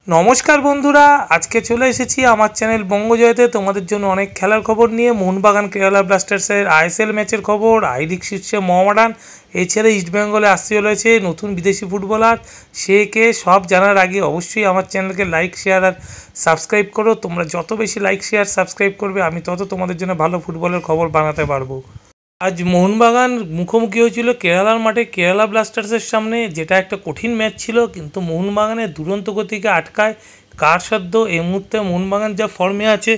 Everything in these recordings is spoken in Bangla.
নমস্কার বন্ধুরা, আজকে চলে এসেছি আমার চ্যানেল বঙ্গজয়তে তোমাদের জন্য অনেক খেলার খবর নিয়ে। মোহনবাগান কেরালা ব্লাস্টার্সের আইএসএল ম্যাচের খবর, আই লিগ শীর্ষে মোহামেডান, এছাড়া ইস্টবেঙ্গলে আসতে চলেছে নতুন বিদেশি ফুটবলার, সে কে সব জানার আগে অবশ্যই আমার চ্যানেলকে লাইক শেয়ার আর সাবস্ক্রাইব করো। তোমরা যত বেশি লাইক শেয়ার সাবস্ক্রাইব করবে আমি তত তোমাদের জন্য ভালো ফুটবলের খবর বানাতে পারবো। আজ মোহনবাগান মুখোমুখি হয়েছিল কেরালার মাঠে কেরালা ব্লাস্টার্সের সামনে, যেটা একটা কঠিন ম্যাচ ছিল, কিন্তু মোহনবাগানের দুরন্ত গতিকে আটকায় কার সাধ্য। এই মুহূর্তে মোহনবাগান যা ফর্মে আছে,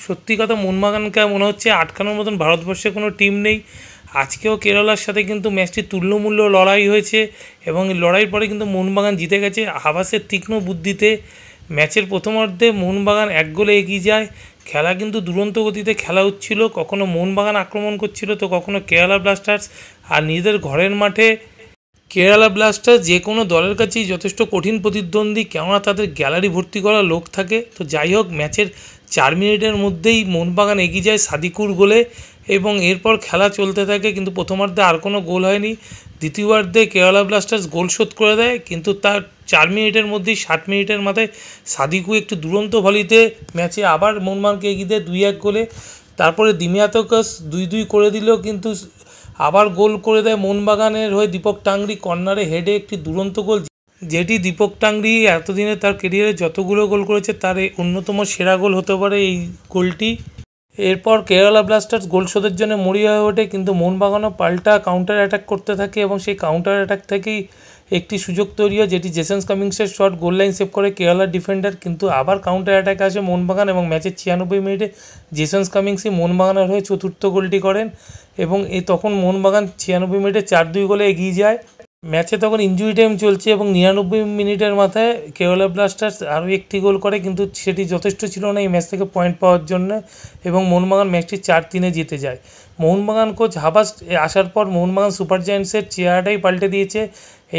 সত্যি কথা মোহনবাগানকে মনে হচ্ছে আটকানোর মতন ভারতবর্ষে কোনো টিম নেই। আজকেও কেরালার সাথে কিন্তু ম্যাচটি তুল্যমূল্য লড়াই হয়েছে এবং এই লড়াইয়ের পরে কিন্তু মোহনবাগান জিতে গেছে হাবাসের তীক্ষ্ণ বুদ্ধিতে। ম্যাচের প্রথমার্ধে মোহনবাগান 1 গোলে এগিয়ে যায়। খেলা কিন্তু দুরন্ত গতিতে খেলা হচ্ছিল, কখনো মোহনবাগান আক্রমণ করছিল তো কখনো কেরালা ব্লাস্টার্স। আর নিজেদের ঘরের মাঠে কেরালা ব্লাস্টার্স যে কোনো দলের কাছেই যথেষ্ট কঠিন প্রতিদ্বন্দ্বী, কেননা তাদের গ্যালারি ভর্তি করা লোক থাকে। তো যাই হোক, ম্যাচের 4 মিনিটের মধ্যেই মোহনবাগান এগিয়ে যায় সাদিকুর গোলে এবং এরপর খেলা চলতে থাকে, কিন্তু প্রথমার্ধে আর কোনো গোল হয়নি। দ্বিতীয়ার্ধে কেরালা ব্লাস্টার্স গোল শোধ করে দেয়, কিন্তু তার 4 মিনিটের মধ্যেই 60 মিনিটের মাথায় সাদিকু একটু দুরন্ত ভলিতে ম্যাচে আবার মোহনবাগানকে এগিয়ে দেয় 2-1 গোলে। তারপরে দিমিয়াতকাস 2-2 করে দিল, কিন্তু আবার গোল করে দেয় মোহনবাগানের হয়ে দীপক টাংরি কর্নারে হেডে একটি দুরন্ত গোল, যেটি দীপক টাংরি এতদিনে তার কেরিয়ারে যতগুলো গোল করেছে তার অন্যতম সেরা গোল হতে পারে এই গোলটি। এরপর কেরালা ব্লাস্টার্স গোল শোধের জন্য মরিয়া হয়ে ওঠে, কিন্তু মোহনবাগানও পাল্টা কাউন্টার অ্যাটাক করতে থাকে এবং সেই কাউন্টার অ্যাটাক থেকেই একটি সুযোগ তৈরি হয়, যেটি জেসন্স কামিংসের শট গোল লাইন সেভ করে কেরালার ডিফেন্ডার। কিন্তু আবার কাউন্টার অ্যাটাকে আসে মোহনবাগান এবং ম্যাচের 96 মিনিটে জেসন্স কামিংসই মোহনবাগানের হয়ে চতুর্থ গোলটি করেন এবং তখন মোহনবাগান 96 মিনিটে 4-2 গোলে এগিয়ে যায়। ম্যাচে তখন ইনজুরি টাইম চলছে এবং 99 মিনিটের মাথায় কেরালা ব্লাস্টার্স আরও একটি গোল করে, কিন্তু সেটি যথেষ্ট ছিল না এই ম্যাচ থেকে পয়েন্ট পাওয়ার জন্য এবং মোহনবাগান ম্যাচটি 4-3 জিতে যায়। মোহনবাগান কোচ হাবাস আসার পর মোহনবাগান সুপার জায়ান্টসের চেহারাটাই পাল্টে দিয়েছে।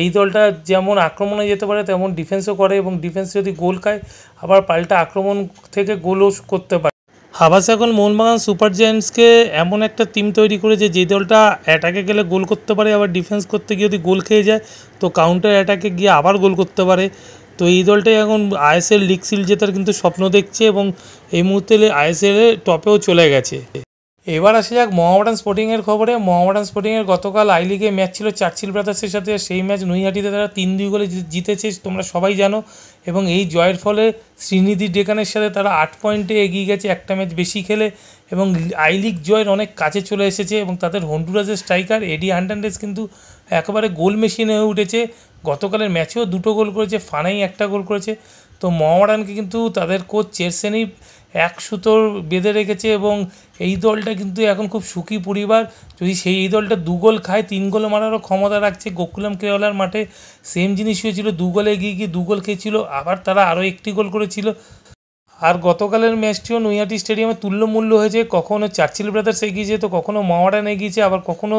এই দলটা যেমন আক্রমণে যেতে পারে তেমন ডিফেন্সও করে এবং ডিফেন্স যদি গোল খায় আবার পাল্টা আক্রমণ থেকে গোলও করতে পারে। হাবাস এখন মোহনবাগান সুপার জায়ান্টসকে এমন একটা টিম তৈরি করেছে যে দলটা অ্যাটাকে গেলে গোল করতে পারে, আবার ডিফেন্স করতে গিয়ে যদি গোল খেয়ে যায় তো কাউন্টার অ্যাটাকে গিয়ে আবার গোল করতে পারে। তো এই দলটাই এখন আইএসএল লিগ শিল্ড জেতার কিন্তু স্বপ্ন দেখছে এবং এই মুহূর্তে আইএসএলে টপেও চলে গেছে। এবার আসা যাক মোহামেডান স্পোর্টিংয়ের খবরে। মোহামেডান স্পোর্টিংয়ের গতকাল আই লিগে ম্যাচ ছিল চার্চিল ব্রাদার্সের সাথে, সেই ম্যাচ নৈহাটিতে তারা 3-2 গোলে জিতেছে, তোমরা সবাই জানো। এবং এই জয়ের ফলে শ্রীনিধি ডেকানের সাথে তারা 8 পয়েন্টে এগিয়ে গেছে একটা ম্যাচ বেশি খেলে এবং আই লিগ জয়ের অনেক কাছে চলে এসেছে। এবং তাদের হন্ডুরাসের স্ট্রাইকার এডি হার্নান্ডেজ কিন্তু একেবারে গোল মেশিন হয়ে উঠেছে। গতকালের ম্যাচেও 2টো গোল করেছে, ফানাই 1টা গোল করেছে। তো মোহামেডানকে কিন্তু তাদের কোচ চেরসেনি এক সুতোর বেঁধে রেখেছে এবং এই দলটা কিন্তু এখন খুব সুখী পরিবার। যদি এই দলটা 2 গোল খায় 3 গোল মারারও ক্ষমতা রাখছে। গোকুলাম কেরালার মাঠে সেম জিনিস হয়েছিল, 2 গোলে এগিয়ে গিয়ে 2 গোল খেয়েছিল, আবার তারা আরও একটি গোল করেছিল। আর গতকালের ম্যাচটিও নৈহাটি স্টেডিয়ামে তুল্যমূল্য হয়েছে, কখনও চার্চিল ব্রাদার্স এগিয়েছে তো কখনও মোহামেডান এগিয়েছে, আবার কখনও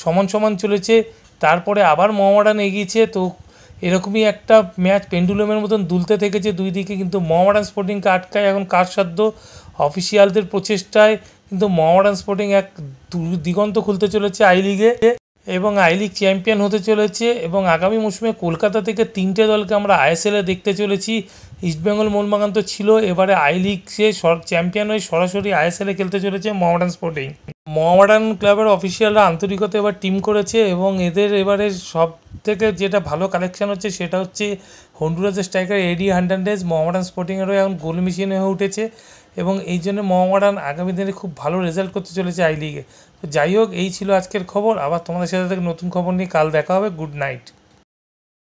সমান সমান চলেছে, তারপরে আবার মোহামেডান এগিয়েছে। তো এরকমই একটা ম্যাচ পেন্ডুলামের মতন দুলতে থেকেছে দুই দিকে, কিন্তু মোহামেডান স্পোর্টিংকে আটকায় এখন কার সাধ্য। অফিসিয়ালদের প্রচেষ্টায় কিন্তু মোহামেডান স্পোর্টিং এক দিগন্ত খুলতে চলেছে আই লিগে এবং আই লিগ চ্যাম্পিয়ন হতে চলেছে। এবং আগামী মৌসুমে কলকাতা থেকে 3টে দলকে আমরা আইএসএলে দেখতে চলেছি। ইস্টবেঙ্গল মোহনবাগান তো ছিল, এবারে আই লিগ সে চ্যাম্পিয়ন হয়ে সরাসরি আইএসএলে খেলতে চলেছে মোহামেডান স্পোর্টিং। মোহামেডান ক্লাবের অফিসিয়ালরা আন্তরিকতা এবার টিম করেছে এবং এদের এবারে সব থেকে যেটা ভালো কালেকশন হচ্ছে সেটা হচ্ছে হন্ডুরাসের স্ট্রাইকার এডি হার্নান্ডেজ মোহামেডান স্পোর্টিংয়েরও এখন গোল মেশিন হয়ে উঠেছে এবং এই জন্য মোহামেডান আগামী দিনে খুব ভালো রেজাল্ট করতে চলেছে আই লিগে। তো যাই হোক, এই ছিল আজকের খবর। আবার তোমাদের সাথে নতুন খবর নিয়ে কাল দেখা হবে। Good night.